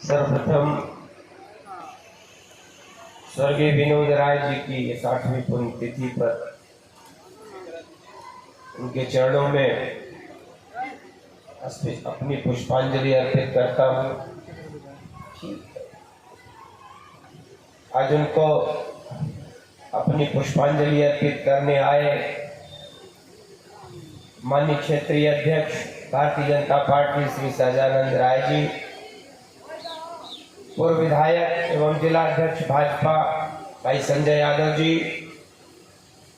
सर्वप्रथम स्वर्गीय विनोद राय जी की 60वीं पुण्यतिथि पर उनके चरणों में अपनी पुष्पांजलि अर्पित करता हूँ। आज उनको अपनी पुष्पांजलि अर्पित करने आए माननीय क्षेत्रीय अध्यक्ष भारतीय जनता पार्टी श्री सहजानंद राय जी, पूर्व विधायक एवं जिला अध्यक्ष भाजपा भाई संजय यादव जी,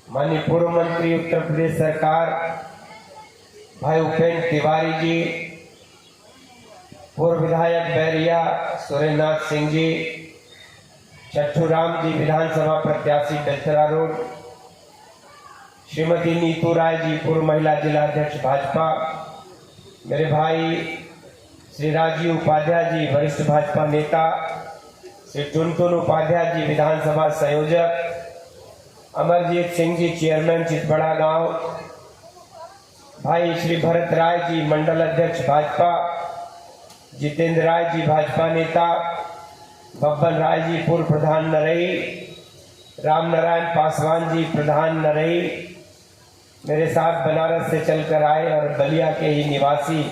माननीय पूर्व मंत्री उत्तर प्रदेश सरकार भाई उपेंद्र तिवारी जी, पूर्व विधायक बैरिया सुरेंद्रनाथ सिंह जी, चट्टू राम जी विधानसभा प्रत्याशी बेलथरा रोड, श्रीमती नीतू राय जी पूर्व महिला जिला अध्यक्ष भाजपा, मेरे भाई श्री राजीव उपाध्याय जी वरिष्ठ भाजपा नेता, श्री टुनटुन उपाध्याय जी विधानसभा संयोजक, अमरजीत सिंह जी चेयरमैन चितबड़ा गांव, भाई श्री भरत राय जी मंडल अध्यक्ष भाजपा, जितेंद्र राय जी भाजपा नेता, बब्बन राय जी पूर्व प्रधान नरई, राम नारायण पासवान जी प्रधान नरई, मेरे साथ बनारस से चलकर आए और बलिया के ही निवासी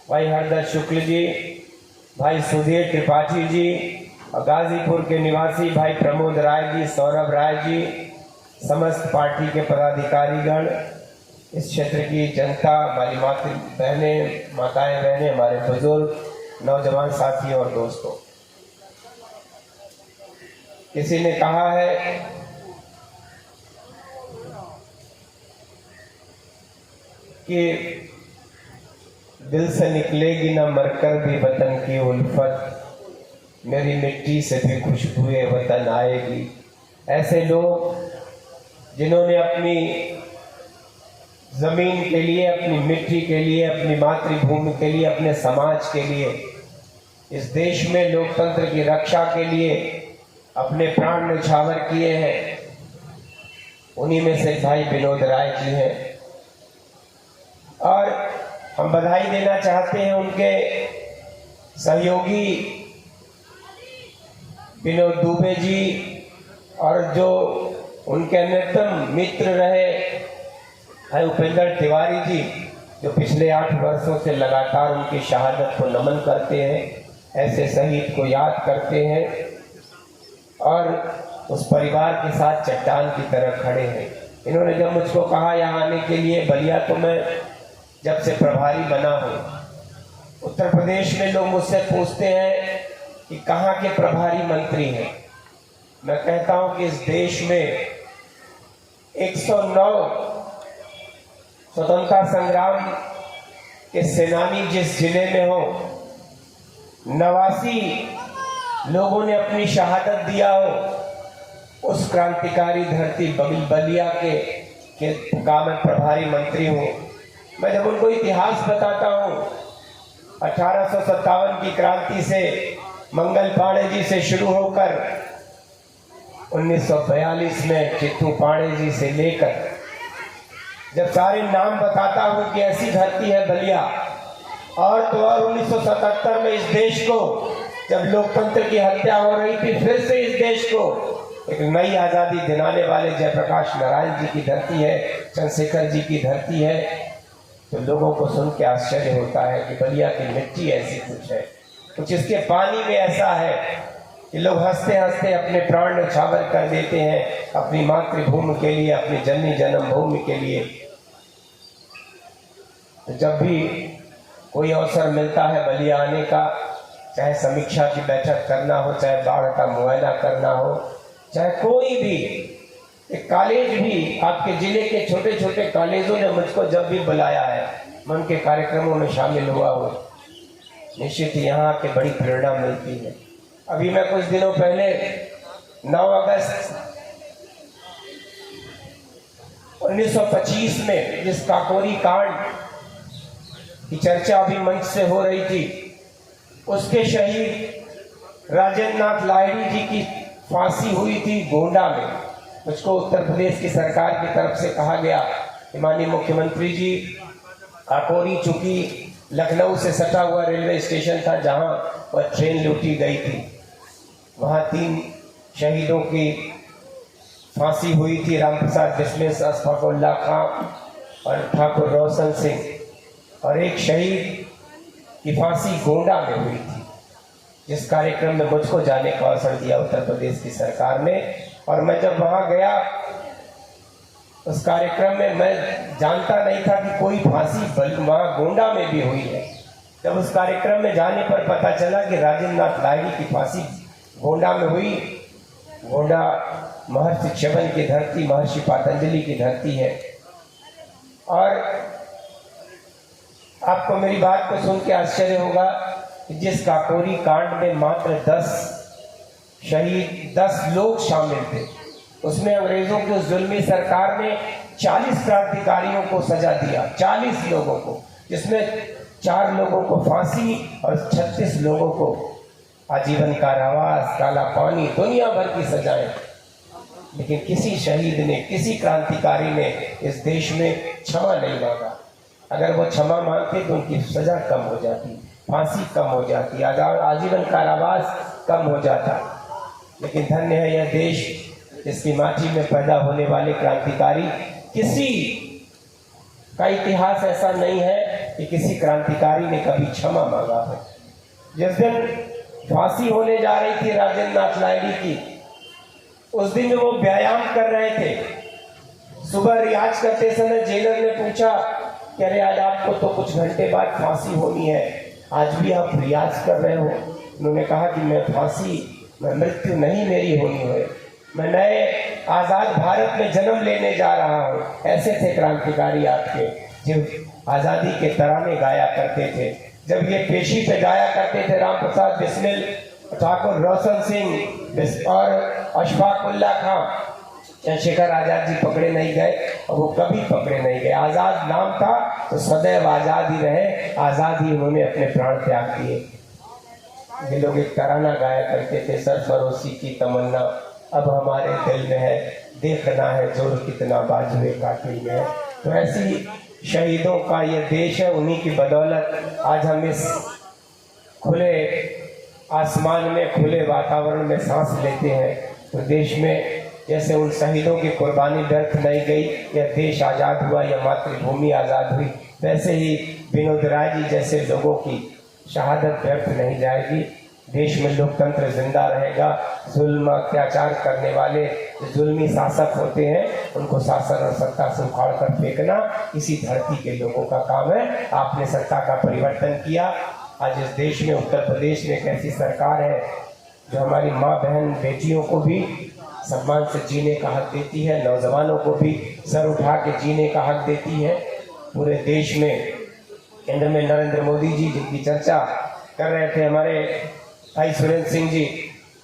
भाई हरदत्त शुक्ल जी, भाई सुधीर त्रिपाठी जी और गाजीपुर के निवासी भाई प्रमोद राय जी, सौरभ राय जी, समस्त पार्टी के पदाधिकारीगण, इस क्षेत्र की जनता, हमारी माताएं बहनें, हमारे बुजुर्ग, नौजवान साथी और दोस्तों, किसी ने कहा है कि दिल से निकलेगी ना मरकर भी वतन की उल्फत, मेरी मिट्टी से भी खुशबुए वतन आएगी। ऐसे लोग जिन्होंने अपनी जमीन के लिए, अपनी मिट्टी के लिए, अपनी मातृभूमि के लिए, अपने समाज के लिए, इस देश में लोकतंत्र की रक्षा के लिए अपने प्राण न्यौछावर किए हैं, उन्हीं में से भाई विनोद राय जी हैं। और हम बधाई देना चाहते हैं उनके सहयोगी विनोद दुबे जी और जो उनके अन्यतम मित्र रहे भाई उपेंद्र तिवारी जी, जो पिछले 8 वर्षों से लगातार उनकी शहादत को नमन करते हैं, ऐसे शहीद को याद करते हैं और उस परिवार के साथ चट्टान की तरह खड़े हैं। इन्होंने जब मुझको कहा यहाँ आने के लिए बलिया, तो मैं जब से प्रभारी बना हूँ, उत्तर प्रदेश में लोग मुझसे पूछते हैं कि कहाँ के प्रभारी मंत्री हैं। मैं कहता हूँ कि इस देश में 109 स्वतंत्रता संग्राम के सेनानी जिस जिले में हो, 89 लोगों ने अपनी शहादत दिया हो, उस क्रांतिकारी धरती बलिया के का मैं प्रभारी मंत्री हूँ। मैं जब उनको इतिहास बताता हूँ, 1857 की क्रांति से मंगल पांडे जी से शुरू होकर 1942 में चित्तू पांडे जी से लेकर, जब सारे नाम बताता हूँ कि ऐसी धरती है बलिया, और तो और 1977 में इस देश को जब लोकतंत्र की हत्या हो रही थी, फिर से इस देश को एक नई आज़ादी दिलाने वाले जयप्रकाश नारायण जी की धरती है, चंद्रशेखर जी की धरती है, तो लोगों को सुन के आश्चर्य होता है कि बलिया की मिट्टी ऐसी कुछ है, कुछ इसके पानी में ऐसा है कि लोग हंसते हंसते अपने प्राण न्यौछावर कर देते हैं अपनी मातृभूमि के लिए, अपनी जननी जन्मभूमि के लिए। तो जब भी कोई अवसर मिलता है बलिया आने का, चाहे समीक्षा की बैठक करना हो, चाहे बाढ़ का मुआयना करना हो, चाहे कोई भी एक कॉलेज भी, आपके जिले के छोटे छोटे कॉलेजों ने मुझको जब भी बुलाया है, मैं उनके कार्यक्रमों में शामिल हुआ हूँ, निश्चित ही यहाँ के बड़ी प्रेरणा मिलती है। अभी मैं कुछ दिनों पहले 9 अगस्त 1925 में जिस काकोरी कांड की चर्चा अभी मंच से हो रही थी, उसके शहीद राजेंद्र नाथ लाहिड़ी जी की फांसी हुई थी गोंडा में। मुझको उत्तर प्रदेश की सरकार की तरफ से कहा गया कि माननीय मुख्यमंत्री जी, काकोरी चूंकि लखनऊ से सटा हुआ रेलवे स्टेशन था जहां वह ट्रेन लूटी गई थी। वहां 3 शहीदों की फांसी हुई थी, रामप्रसाद बिस्मिल, अशफाकुल्लाह खां और ठाकुर रोशन सिंह। और एक शहीद की फांसी गोंडा में हुई थी, जिस कार्यक्रम में मुझको जाने का अवसर दिया उत्तर प्रदेश की सरकार ने। और मैं जब वहां गया उस कार्यक्रम में, मैं जानता नहीं था कि कोई फांसी वहां गोंडा में भी हुई है। जब उस कार्यक्रम में जाने पर पता चला कि राजेंद्र नाथ लाहिड़ी की फांसी गोंडा में हुई। गोंडा महर्षि च्यवन की धरती, महर्षि पतंजलि की धरती है। और आपको मेरी बात को सुन के आश्चर्य होगा कि जिस काकोरी कांड में मात्र 10 शहीद, 10 लोग शामिल थे, उसमें अंग्रेजों की उस जुल्मी सरकार ने 40 क्रांतिकारियों को सजा दिया, 40 लोगों को, जिसमें 4 लोगों को फांसी और 36 लोगों को आजीवन कारावास, काला पानी, दुनिया भर की सजाएं। लेकिन किसी शहीद ने, किसी क्रांतिकारी ने इस देश में क्षमा नहीं मांगा। अगर वो क्षमा मांगते तो उनकी सजा कम हो जाती, फांसी कम हो जाती, आजीवन कारावास कम हो जाता। लेकिन धन्य है यह देश जिसकी माटी में पैदा होने वाले क्रांतिकारी, किसी का इतिहास ऐसा नहीं है कि किसी क्रांतिकारी ने कभी क्षमा मांगा है। जिस दिन फांसी होने जा रही थी राजेंद्र नाथ लाहिड़ी की, उस दिन वो व्यायाम कर रहे थे। सुबह रियाज करते समय जेलर ने पूछा कि अरे आज आपको तो कुछ घंटे बाद फांसी होनी है, आज भी आप रियाज कर रहे हो? उन्होंने कहा कि मैं मृत्यु नहीं मेरी होनी है, मैं नए आजाद भारत में जन्म लेने जा रहा हूँ। ऐसे थे क्रांतिकारी आपके, जो आजादी के तराने गाया करते थे। जब ये पेशी पे गाया करते थे रामप्रसाद बिस्मिल, ठाकुर रोशन सिंह और अशफाकुल्लाह खां, चंद्रशेखर आजाद जी पकड़े नहीं गए और वो कभी पकड़े नहीं गए। आजाद नाम था तो सदैव आजाद ही रहे, आजाद ही उन्होंने अपने प्राण त्याग दिए। ये लोग एक तराना गाया करते थे, सरफरोशी की तमन्ना अब हमारे दिल में है, देखना है जोर कितना बाजुए कातिल में है। तो ऐसी शहीदों का ये देश है, उन्हीं की बदौलत आज हम इस खुले आसमान में, खुले वातावरण में सांस लेते हैं। तो देश में जैसे उन शहीदों की कुर्बानी व्यर्थ नहीं गई, यह देश आज़ाद हुआ, यह मातृभूमि आज़ाद हुई, वैसे ही विनोद राय जी जैसे लोगों की शहादत व्यर्थ नहीं जाएगी। देश में लोकतंत्र जिंदा रहेगा। जुल्म अत्याचार करने वाले जो जुल्मी शासक होते हैं, उनको शासन और सत्ता से उखाड़ कर फेंकना इसी धरती के लोगों का काम है। आपने सत्ता का परिवर्तन किया। आज इस देश में, उत्तर प्रदेश में एक ऐसी सरकार है जो हमारी माँ बहन बेटियों को भी सम्मान से जीने का हक देती है, नौजवानों को भी सर उठा के जीने का हक देती है। पूरे देश में केंद्र में नरेंद्र मोदी जी, जिनकी चर्चा कर रहे थे हमारे भाई सुरेंद्र सिंह जी,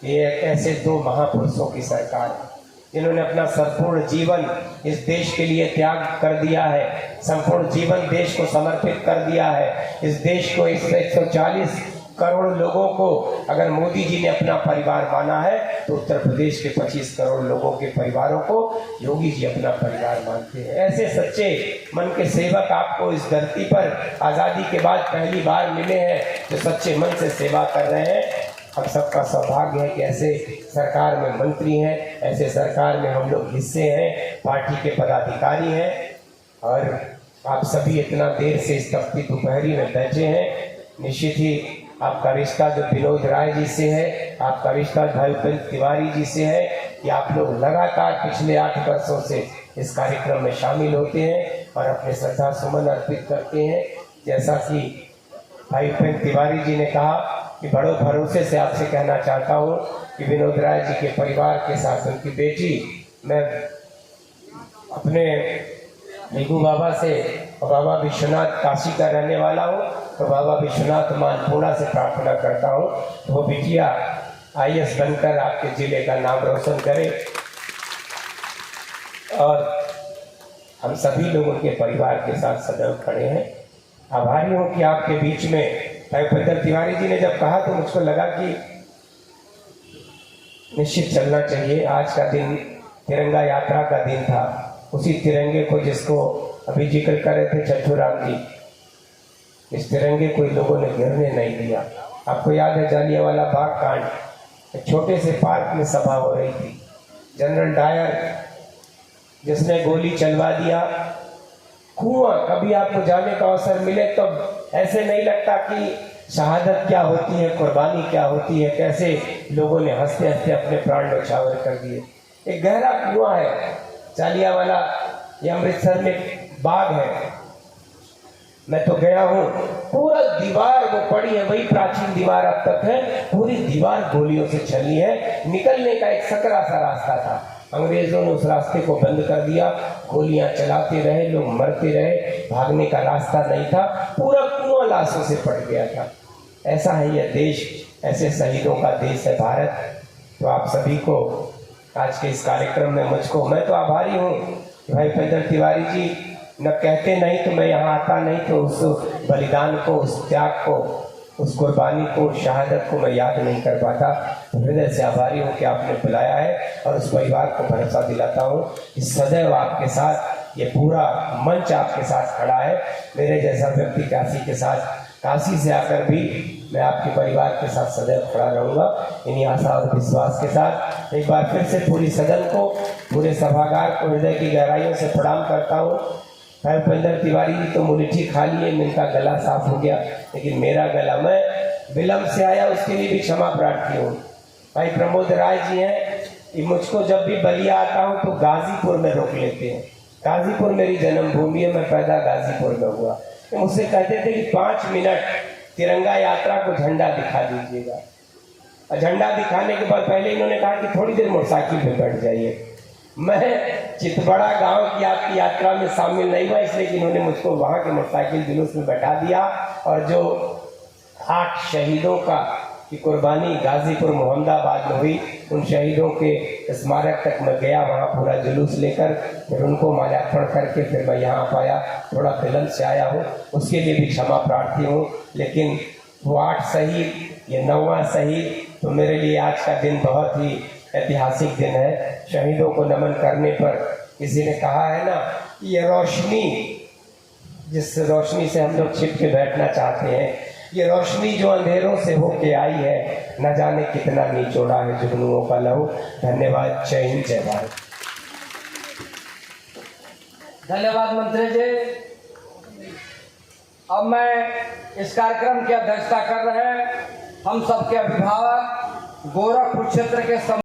ये ऐसे 2 महापुरुषों की सरकार है जिन्होंने अपना संपूर्ण जीवन इस देश के लिए त्याग कर दिया है, संपूर्ण जीवन देश को समर्पित कर दिया है। इस देश को, इस 140 करोड़ लोगों को अगर मोदी जी ने अपना परिवार माना है, तो उत्तर प्रदेश के 25 करोड़ लोगों के परिवारों को योगी जी अपना परिवार मानते हैं। ऐसे सच्चे मन के सेवक आपको इस धरती पर आज़ादी के बाद पहली बार मिले हैं, जो सच्चे मन से सेवा कर रहे हैं। हम सबका सौभाग्य है कि ऐसे सरकार में मंत्री हैं, ऐसे सरकार में हम लोग हिस्से हैं, पार्टी के पदाधिकारी हैं। और आप सभी इतना देर से इस तपती दोपहरी में बैठे हैं। निश्चित ही आपका रिश्ता जो विनोद राय जी से है, आपका रिश्ता भाई उपेंद्र तिवारी जी से है कि आप लोग लगातार पिछले 8 वर्षों से इस कार्यक्रम में शामिल होते हैं और अपने श्रद्धा सुमन अर्पित करते हैं। जैसा कि भाई उपेंद्र तिवारी जी ने कहा कि बड़े भरोसे से आपसे कहना चाहता हूँ कि विनोद राय जी के परिवार के साथ उनकी बेटी, मैं अपने नीगू बाबा से, और बाबा विश्वनाथ काशी का रहने वाला हूँ, तो बाबा विश्वनाथ मानपुरा से प्रार्थना करता हूँ तो वो बिटिया IAS बनकर आपके जिले का नाम रोशन करे। और हम सभी लोगों के परिवार के साथ सदैव खड़े हैं। आभारी हूँ कि आपके बीच में भाई उपेंद्र तिवारी जी ने जब कहा तो मुझको लगा कि निश्चित चलना चाहिए। आज का दिन तिरंगा यात्रा का दिन था। उसी तिरंगे को, जिसको अभी जिक्र कर रहे थे चट्टू राम जी, इस तिरंगे को इन लोगों ने गिरने नहीं दिया। आपको याद है जालियांवाला बाग कांड, एक छोटे से पार्क में सभा हो रही थी। जनरल डायर जिसने गोली चलवा दिया, कुआं, कभी आपको जाने का अवसर मिले तो ऐसे नहीं लगता कि शहादत क्या होती है, कुर्बानी क्या होती है, कैसे लोगों ने हंसते हंसते अपने प्राण न्यौछावर कर दिए। एक गहरा कुआं है जालियांवाला, ये अमृतसर में बाग है। मैं तो गया हूँ, पूरा दीवार वो पड़ी है, वही प्राचीन दीवार अब तक है, पूरी दीवार गोलियों से छली है। निकलने का एक सकरा सा रास्ता था, अंग्रेजों ने उस रास्ते को बंद कर दिया, गोलियां चलाते रहे, लोग मरते रहे, भागने का रास्ता नहीं था, पूरा कुआं लाशों से पट गया था। ऐसा है यह देश, ऐसे शहीदों का देश है भारत। तो आप सभी को आज के इस कार्यक्रम में मुझको, मैं तो आभारी हूँ कि भाई उपेंद्र तिवारी जी न कहते नहीं तो मैं यहाँ आता नहीं, तो उस बलिदान को, उस त्याग को, उस कुर्बानी को, उस शहादत को मैं याद नहीं कर पाता। हृदय से आभारी हूँ कि आपने बुलाया है और उस परिवार को भरोसा दिलाता हूँ कि सदैव आपके साथ ये पूरा मंच आपके साथ खड़ा है। मेरे जैसा व्यक्ति काशी के साथ, काशी से आकर भी मैं आपके परिवार के साथ सदैव खड़ा रहूँगा। इन्हीं आशा और विश्वास के साथ एक बार फिर से पूरी सदन को, पूरे सभागार को हृदय की गहराइयों से प्रणाम करता हूँ। भाई उपेंद्र तिवारी जी तो मुलठी खा लिए, इनका गला साफ हो गया, लेकिन मेरा गला, मैं विलम्ब से आया उसके लिए भी क्षमा प्रार्थी हूँ। भाई प्रमोद राय जी हैं, ये मुझको जब भी बलिया आता हूँ तो गाजीपुर में रोक लेते हैं। गाजीपुर मेरी जन्मभूमि है, मैं पैदा गाजीपुर में हुआ। तो मुझसे कहते थे कि 5 मिनट तिरंगा यात्रा को झंडा दिखा दीजिएगा। और झंडा दिखाने के बाद पहले इन्होंने कहा कि थोड़ी देर मोटरसाइकिल पे बैठ जाइए। मैं चितबड़ा गांव की आपकी यात्रा में शामिल नहीं हुआ, इसलिए कि इन्होंने मुझको वहां के मोटरसाइकिल जुलूस में बैठा दिया। और जो 8 शहीदों का की कुर्बानी गाजीपुर मोहम्मदाबाद में हुई, उन शहीदों के स्मारक तक मैं गया, वहाँ पूरा जुलूस लेकर फिर उनको माल्यार्पण करके फिर मैं यहाँ पाया। थोड़ा विलम्ब से आया हूँ, उसके लिए भी क्षमा प्रार्थी हूँ। लेकिन वो 8 शहीद, ये 9वां शहीद, तो मेरे लिए आज का दिन बहुत ही ऐतिहासिक दिन है। शहीदों को नमन करने पर किसी ने कहा है ना, ये रोशनी, जिस रोशनी से हम लोग छिप के बैठना चाहते हैं, ये रोशनी जो अंधेरों से होके आई है, न जाने कितना निचोड़ा है जुगनुओं का लहू। धन्यवाद। जय हिंद, जय भारत। धन्यवाद मंत्री जी। अब मैं इस कार्यक्रम की अध्यक्षता कर रहे हैं हम सबके अभिभावक, गोरखपुर क्षेत्र के